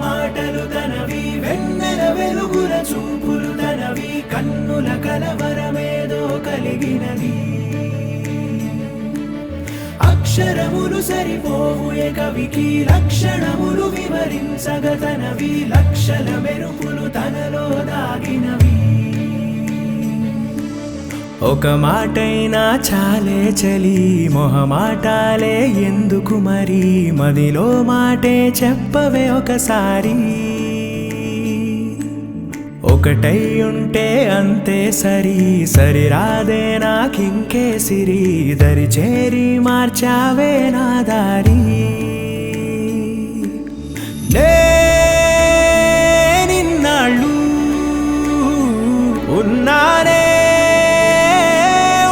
మాటలు తనవి, వెన్నెల వెలుగుల చూపులు తనవి, కన్నుల కలవరమేదో కలిగినది. అక్షరములు సరిపోవు ఏ కవికి, లక్షణములు వివరించగతనవి, లక్షల మెరుపులు తనలో దాగినవి. ఒక మాటైనా చాలే చలి, మొహమాటాలే ఎందుకు మరి, మదిలో మాటే చెప్పవే ఒకసారి. ఒకటై ఉంటే అంతే సరి, సరిరాదే నాకింకే సిరి, దరి చేరి మార్చావే నా దారి. నిన్నాళ్ళు ఉన్నానే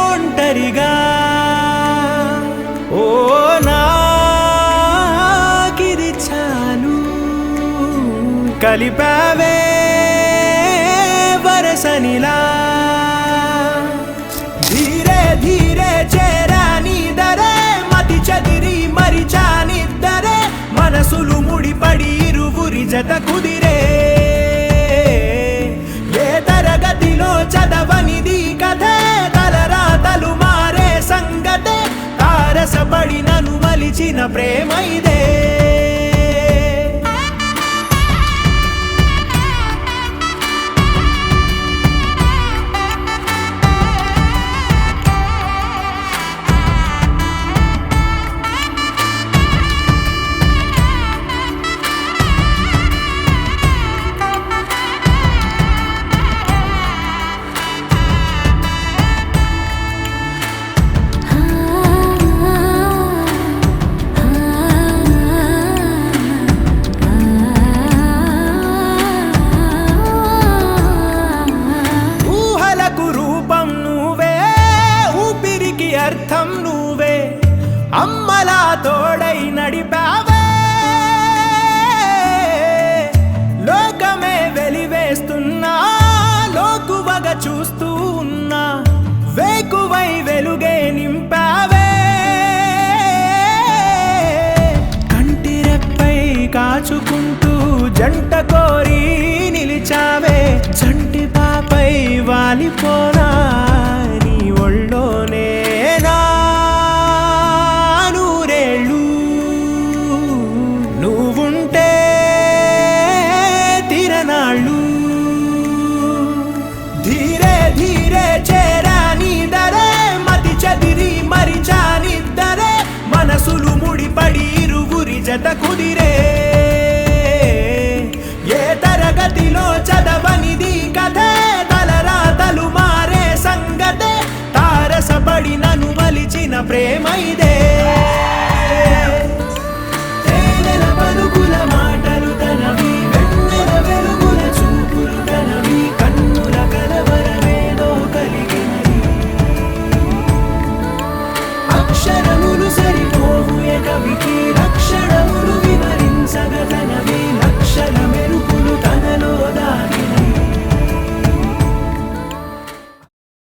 ఒంటరిగా, ఓ నాకిది చాలు, కలిపావే వరసనిలా. ధీరే ధీరే చేరా నీదరే, మతి చదిరి మరిచానిద్దరే, మనసులు ముడిపడి ఇరువురి జత కుదిరే. ఏ తరగతిలో చదవనిది కథే, తలరాతలు మారే సంగతే, తారసపడి నన్ను మలిచిన ప్రేమ ఇదే. అర్థం నువ్వే, అమ్మలా తోడై నడిపావే, లోకమే వెలివేస్తున్నా లోకువగా చూస్తూ ఉన్నా, వేకువై వెలుగే నింపావే. కంటి రెప్పై కాచుకుంటూ జంట కోరి నిలిచావే, చంటి పాపై వాలిపోనా నీ ఒళ్ళోనే నూరేళ్ళు. నువ్వుంటే తిరనాళ్ళు. ధీరే ధీరే చేరా నీదరే, మతి చదిరి మరిచానిద్దరే, మనసులు ముడిపడి ఇరువురి జత కుదిరే. ఏ తరగతిలో చదవనిది కథే, తలరాతలు మారే సంగతే, తారసపడి నన్ను మలిచిన ప్రేమ ఇదే. తేనెల పలుకుల మాటలు తనవి, వెన్నెల వెలుగుల చూపులు తనవి, కన్నుల కలవరమేదో కలిగినది. అక్షరములు సరిపోవు ఏ కవికి,